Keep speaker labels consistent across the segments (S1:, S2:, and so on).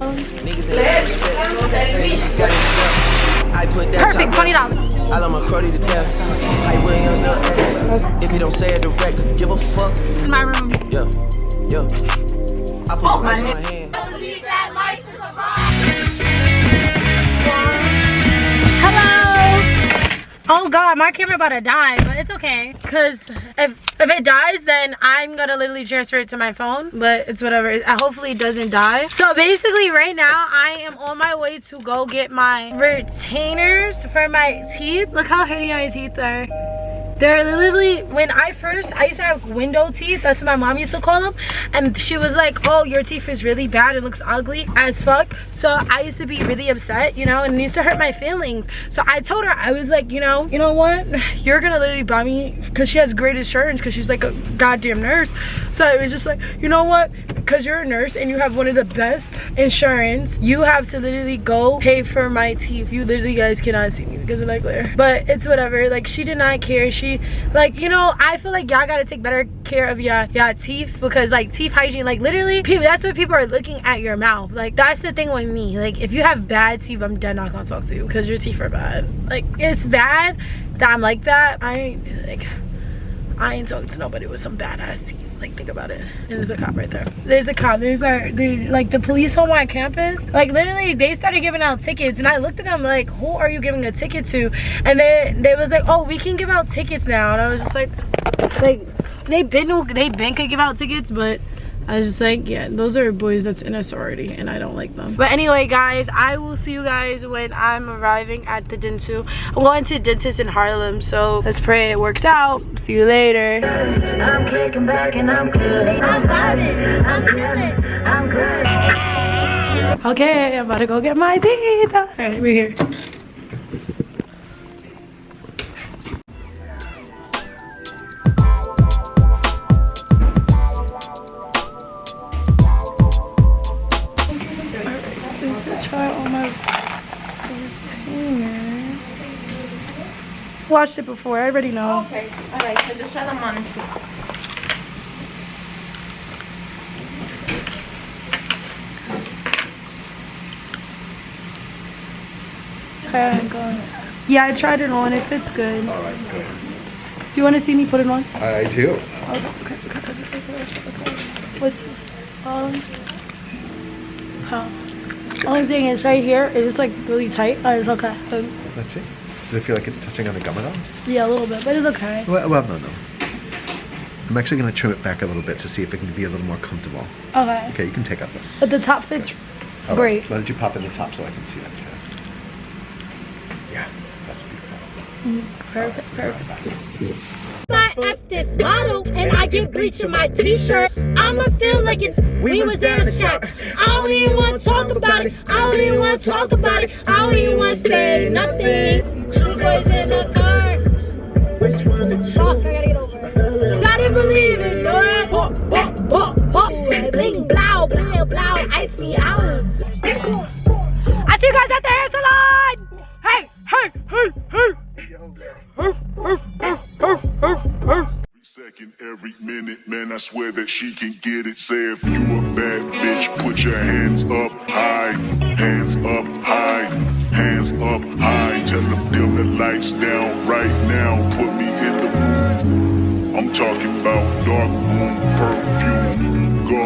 S1: Perfect, $20.
S2: I love my cruddy to death. Hype Williams, no X. If you don't say it direct, give a fuck.
S1: In my room.
S2: Yeah, yeah. I put some ice on my hand.
S1: Hello. Oh God, my camera about to die, but it's okay. Cause if it dies, then I'm gonna literally transfer it to my phone. But it's whatever. Hopefully it doesn't die. So basically, right now I am on my way to go get my retainers for my teeth. Look how pretty my teeth are. They're literally, when I used to have window teeth. That's what my mom used to call them. And she was like, oh, your teeth is really bad. It looks ugly as fuck. So I used to be really upset, you know, and it used to hurt my feelings. So I told her, I was like, you know what? You're gonna literally buy me, because she has great insurance, because she's like a goddamn nurse. So I was just like, you know what? Because you're a nurse and you have one of the best insurance, you have to literally go pay for my teeth. You literally guys cannot see me because of that glare. But it's whatever. Like, she did not care. She, like, you know, I feel like y'all gotta take better care of your teeth, because like teeth hygiene, like literally people, that's what people are looking at your mouth. Like, that's the thing with me. Like, if you have bad teeth, I'm dead not gonna talk to you because your teeth are bad. Like, it's bad that I'm like that. I ain't talking to nobody with some badass teeth. Like, think about it. And there's a cop right there. There's a cop. Like, the police on my campus, like, literally, they started giving out tickets. And I looked at them like, who are you giving a ticket to? And they was like, oh, we can give out tickets now. And I was just like they been could give out tickets, but I was just like, yeah, those are boys that's in a sorority and I don't like them. But anyway, guys, I will see you guys when I'm arriving at the dentist. I'm going to dentist in Harlem, so let's pray it works out. See you later. I'm kicking back and I'm good. I'm vibing, I'm chilling, I'm good. Okay, I'm about to go get my teeth. All right, we're here. Watched it before, I already know.
S3: Okay, alright, so just try them on and see.
S1: Yeah, I tried it on. It fits good.
S4: Alright, good.
S1: Do you want to see me put it on?
S4: I do.
S1: Okay. What's only thing is right here, it's just like really tight. It's okay.
S4: Let's see. Does it feel like it's touching on the gum at all?
S1: Yeah, a little bit, but it's okay.
S4: Well, no. I'm actually going to trim it back a little bit to see if it can be a little more comfortable.
S1: Okay.
S4: Okay, you can take out this.
S1: But the top fits great.
S4: Why don't you pop in the top so I can see that too? Yeah, that's beautiful.
S1: Perfect. I F this model and I get bleach in my t-shirt, I'ma feel like we was in a trap. I don't even want to talk about it. I don't even want to say nothing. Two boys in the car. Fuck, I gotta get over it. Gotta believe it, Nora. Bling, blow, ice me out. I see you guys at the hair salon. Hey.
S5: Second, every minute, man, I swear that she can get it. Say if you a bad bitch, put your hands up high, hands up high, hands up high. Tell them dim the lights down right now, put me in the mood. I'm talking about dark room perfume. Go.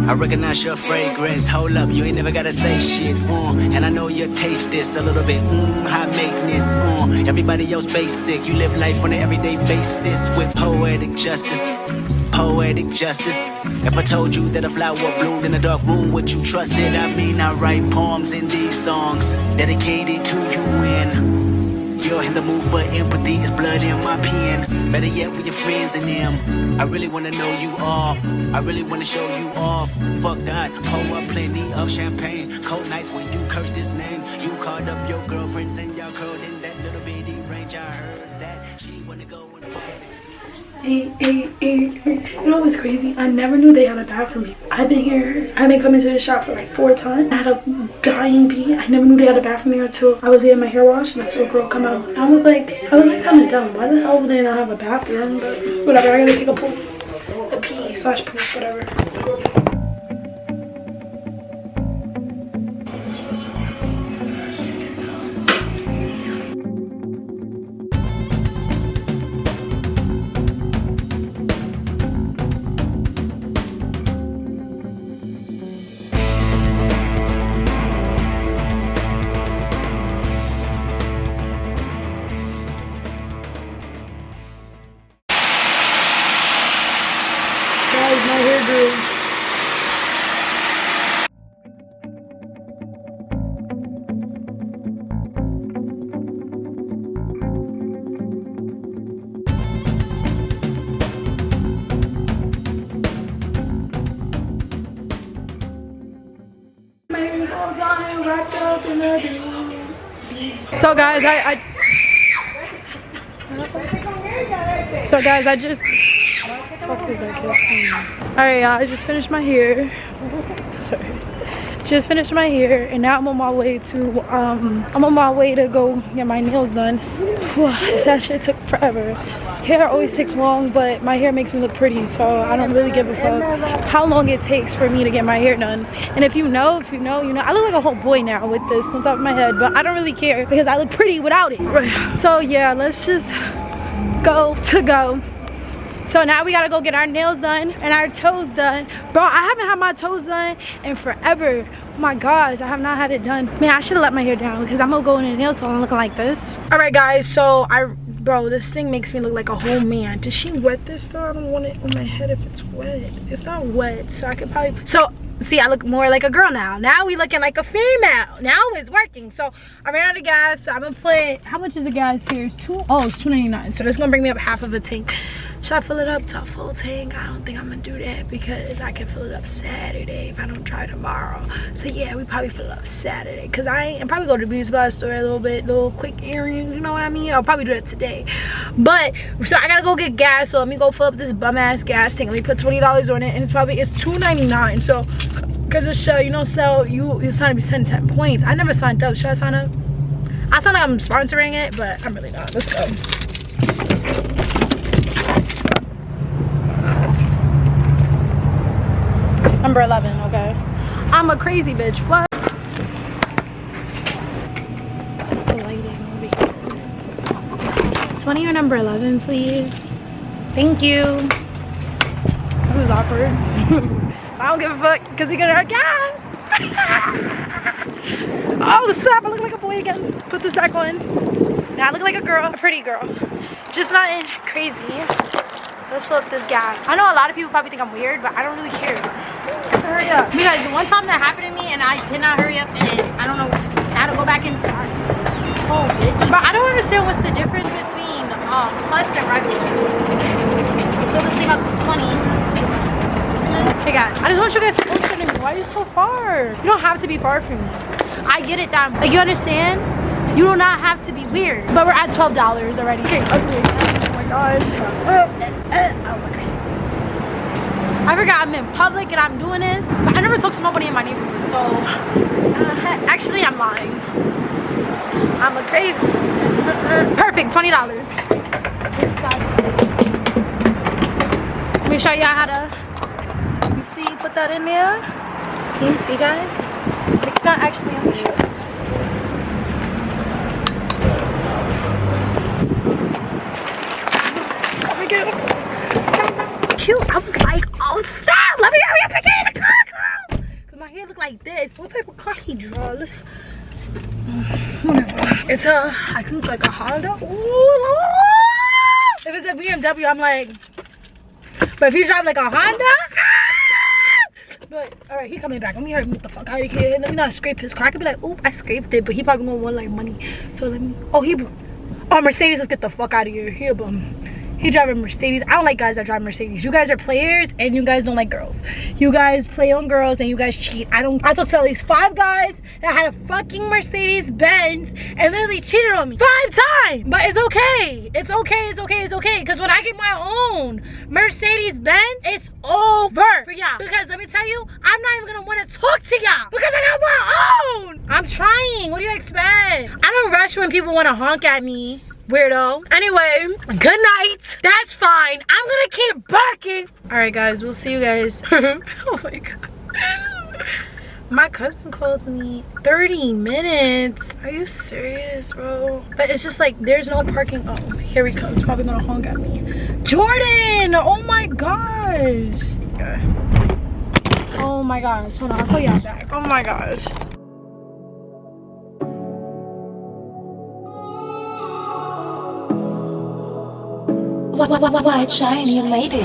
S2: I recognize your fragrance. Hold up, you ain't never gotta say shit. And I know you taste this a little bit. High maintenance. Everybody else basic. You live life on an everyday basis with poetic justice. Poetic justice. If I told you that a flower bloomed in a dark room, would you trust it? I mean, I write poems in these songs dedicated to you when you're in the mood for empathy. It's blood in my pen. Better yet, with your friends and them. I really wanna know you all. I really wanna show you off. Fuck that. Pour up plenty of champagne. Cold nights when you cursed his name. You called up your girlfriends and y'all curled in that little bitty range. I heard that she wanna go and party.
S1: You know what's crazy? I never knew they had a bathroom here. I've been coming to the shop for like 4 times. I had a dying pee. I never knew they had a bathroom here until I was getting my hair washed and I saw a girl come out. I was like kind of dumb. Why the hell would they not have a bathroom? But whatever, I gotta take a pee / poop, whatever. all done, wrapped up in a do. So guys, I just alright, y'all, I just finished my hair. Sorry. Just finished my hair, and now I'm on my way to go get my nails done. Whew, that shit took forever. Hair always takes long, but my hair makes me look pretty, so I don't really give a fuck how long it takes for me to get my hair done. And if you know, you know. I look like a whole boy now with this on top of my head, but I don't really care because I look pretty without it. So yeah, let's just go. So now we gotta go get our nails done and our toes done. Bro, I haven't had my toes done in forever. Oh my gosh, I have not had it done. Man, I should have let my hair down because I'm gonna go in a nail salon looking like this. All right, guys, so bro, this thing makes me look like a whole man. Did she wet this though? I don't want it on my head if it's wet. It's not wet, so I could probably, see, I look more like a girl now. Now we looking like a female. Now it's working. So I ran out of gas, so I'm gonna put, how much is the gas here? It's $2.99. So that's gonna bring me up half of a tank. Should I fill it up to a full tank? I don't think I'm gonna do that because I can fill it up Saturday if I don't try tomorrow. So yeah, we probably fill it up Saturday because I'm probably go to the beauty supply store a little quick errand, you know what I mean? I'll probably do that today. But so I gotta go get gas, so let me go fill up this bum ass gas tank. Let me put $20 on it, and it's $2.99. So because it show, you know, so you sign up, you send 10 points. I never signed up. Should I sign up? I sound like I'm sponsoring it, but I'm really not. Let's go. Number 11, okay. I'm a crazy bitch. What? What's the lighting over here? 20 or number 11, please. Thank you. That was awkward. I don't give a fuck because you're gonna have gas. Oh snap, I look like a boy again. Put this back on. Now I look like a girl, a pretty girl. Just nothing crazy. Let's fill up this gas. I know a lot of people probably think I'm weird, but I don't really care. So hurry up. Because one time that happened to me and I did not hurry up, and I don't know, I had to go back inside. Oh bitch. But I don't understand what's the difference between plus and regular. So fill this thing up to 20. Hey guys, I just want you guys to listen to me. Why are you so far? You don't have to be far from me. I get it that, like, you understand? You do not have to be weird. But we're at $12 already. Okay, ugly. Oh my gosh. Oh my god. I forgot I'm in public and I'm doing this. But I never talk to nobody in my neighborhood, so actually I'm lying. I'm a crazy. Perfect, $20. Inside. Let me show y'all how to. You see, put that in there. Can you see, guys? It's not actually on the shirt. Let me get it. Cute. I was like, oh stop! Let me hurry up and get in the car, girl. Cause my hair look like this. What type of car he draw? Whatever. It's a, I think it's like a Honda. Ooh, if it's a BMW, I'm like. But if you drive like a Honda. But alright, he coming back. Let me hurry him the fuck out of here. Let me not scrape his car. I could be like, oop, I scraped it, but he probably gonna want like money. So let me. Oh, Mercedes, let's get the fuck out of here. He a bum. He drive a Mercedes. I don't like guys that drive Mercedes. You guys are players and you guys don't like girls. You guys play on girls and you guys cheat. I talked to at least 5 guys that had a fucking Mercedes Benz and literally cheated on me 5 times. But it's okay. It's okay. It's okay. It's okay. Because when I get my own Mercedes Benz, it's over for y'all. Because let me tell you, I'm not even gonna want to talk to y'all because I got my own. I'm trying. What do you expect? I don't rush when people want to honk at me. Weirdo. Anyway, good night. That's fine. I'm gonna keep barking. All right, guys. We'll see you guys. Oh my god. My cousin called me 30 minutes. Are you serious, bro? But it's just like there's no parking. Oh, here he comes. Probably gonna honk at me. Jordan. Oh my gosh. Oh my gosh. Hold on. I'll call y'all back. Oh my gosh.
S6: White shine, you made it.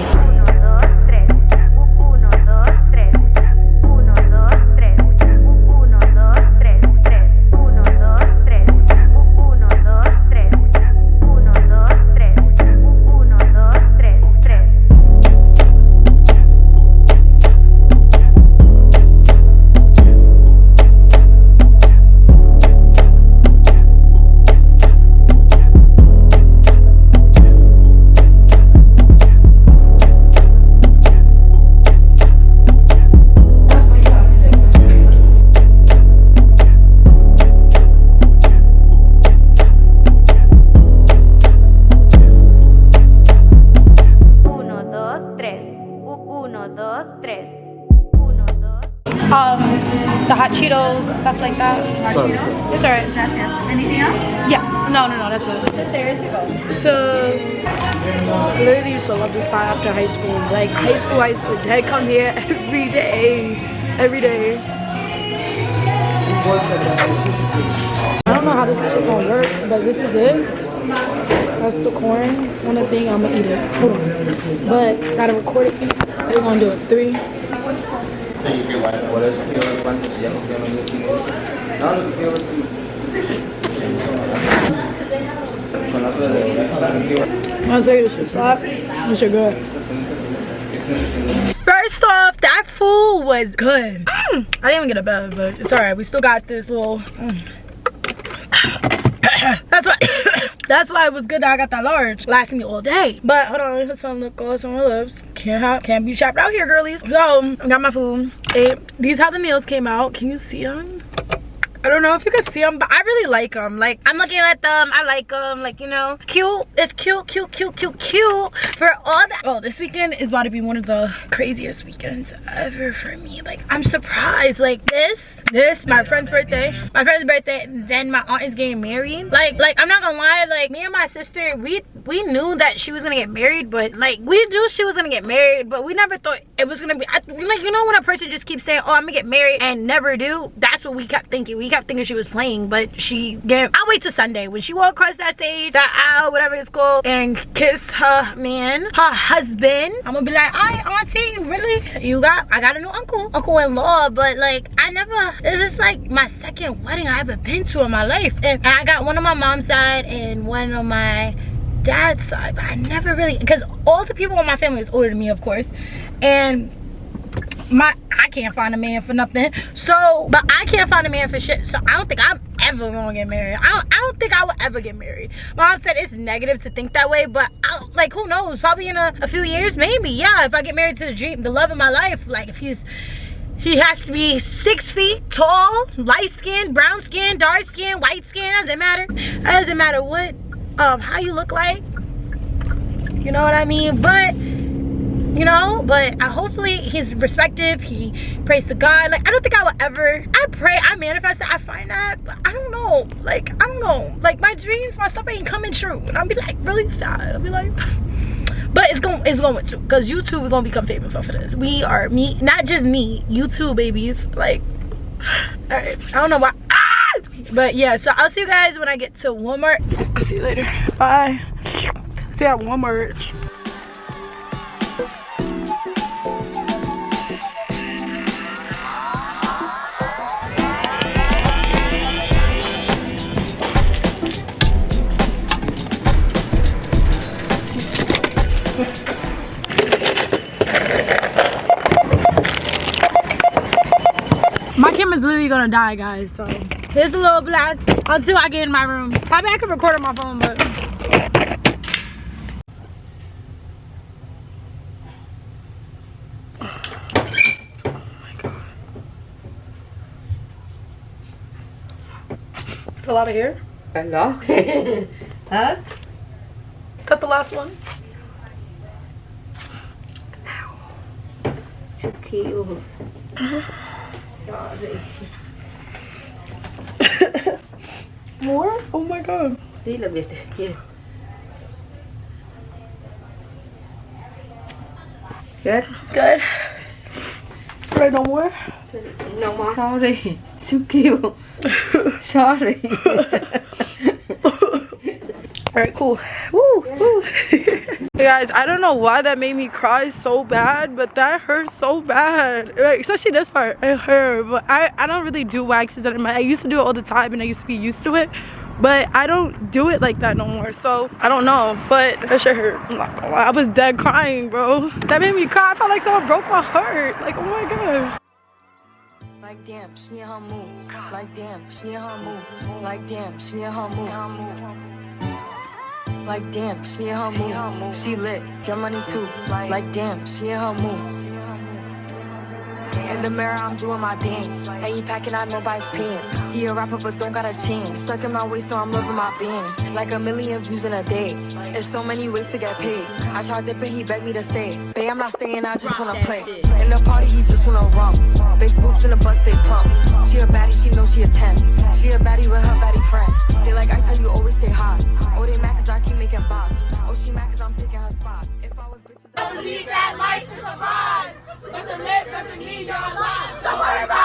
S1: The hot Cheetos and stuff like that.
S3: Hot Cheetos?
S1: It's alright.
S3: That's it. Anything else?
S1: Yeah. No, that's it.
S3: The third to go.
S1: I literally used to love this spot after high school. Like high school, I used to dead come here every day. Every day. I don't know how this shit gonna work, but this is it. That's the corn. One of the thing I'm gonna eat it. Hold on. But gotta record it. We're gonna do it. 3. I'll tell you this shit slap. This shit good. First off, that food was good. I didn't even get a bed, but it's alright. We still got this little. That's why it was good that I got that large. Lasting me all day. But hold on, let me put some lip gloss on my lips. Can't be chapped out here, girlies. So I got my food. These how the nails came out. Can you see them? I don't know if you can see them, but I really like them. Like, I'm looking at them. I like them. Like, you know, cute. It's cute for all that. Oh, this weekend is about to be one of the craziest weekends ever for me. Like, I'm surprised. Like, this, my friend's birthday. And then my aunt is getting married. Like, I'm not gonna lie. Like, me and my sister, we knew that she was gonna get married, but like, we knew she was gonna get married, but we never thought it was gonna be. Like, you know, when a person just keeps saying, "Oh, I'm gonna get married," and never do. That's what we kept thinking. We kept thinking she was playing, but I'll wait till Sunday when she walk across that stage, that aisle, whatever it's called, and kiss her husband. I'm gonna be like, "Alright, auntie, really? I got a new uncle-in-law," but like, this is like my second wedding I ever been to in my life, and I got one on my mom's side and one on my dad's side, but I never really, because all the people in my family is older than me, of course, and I can't find a man for nothing. But I can't find a man for shit. So I don't think I'm ever gonna get married. I don't think I will ever get married. Mom said it's negative to think that way, but like, who knows? Probably in a few years, maybe. Yeah, if I get married to the love of my life, like if he has to be 6 feet tall, light skin, brown skin, dark skin, white skin. Doesn't matter. It doesn't matter what how you look like. You know what I mean? But you know, but hopefully he's respective. He prays to God. Like, I don't think I will ever. I pray, I manifest that I find that, but I don't know. Like, I don't know. Like, my dreams, my stuff ain't coming true, and I'll be like really sad. I'll be like, but it's going to, because YouTube, we're gonna become famous off of this. Not just me, you too, babies. Like, all right, I don't know why. But yeah, so I'll see you guys when I get to Walmart. I'll see you later. Bye. See you at Walmart. My camera's literally gonna die, guys, so here's a little blast until I get in my room. Probably I could record on my phone, but oh my god, it's a lot of hair.
S3: Hello. Huh?
S1: Is that the last one?
S3: So cute. Sorry.
S1: More? Oh my god.
S3: Đi là biết kia. Good.
S1: Good. Right, no more?
S3: No more. Sorry. So cute. Sorry.
S1: Alright, cool. Woo, woo. Hey guys, I don't know why that made me cry so bad, but that hurt so bad. Like, especially this part, it hurt. But I don't really do waxes anymore. I used to do it all the time and I used to be used to it, but I don't do it like that no more. So I don't know, but that shit hurt. I'm not gonna lie, I was dead crying, bro. That made me cry. I felt like someone broke my heart. Like, oh my god.
S6: Like damn, she in her mood. Like damn, she in her mood. Like damn, she in her mood. Like damn, she in her mood. She lit, get money too. Like damn, she in her mood. the mirror, I'm doing my dance. Ain't he packing out nobody's pants. He a rapper, but don't got a chance. Stuck in my waist, so I'm living my bands. Like a million views in a day. There's so many ways to get paid. I tried dipping, he begged me to stay. Babe, I'm not staying, I just wanna play. In the party, he just wanna rump. Big boobs in the bus, they plump. She a baddie, she knows she a 10. She a baddie with her baddie friend. They like I tell you, always stay hot. Oh, they mad cause I keep making bops. Oh, she mad cause I'm taking her spot. If I was bitches, I
S7: Believe that life is a ride, but to live doesn't mean you're alive. Don't worry about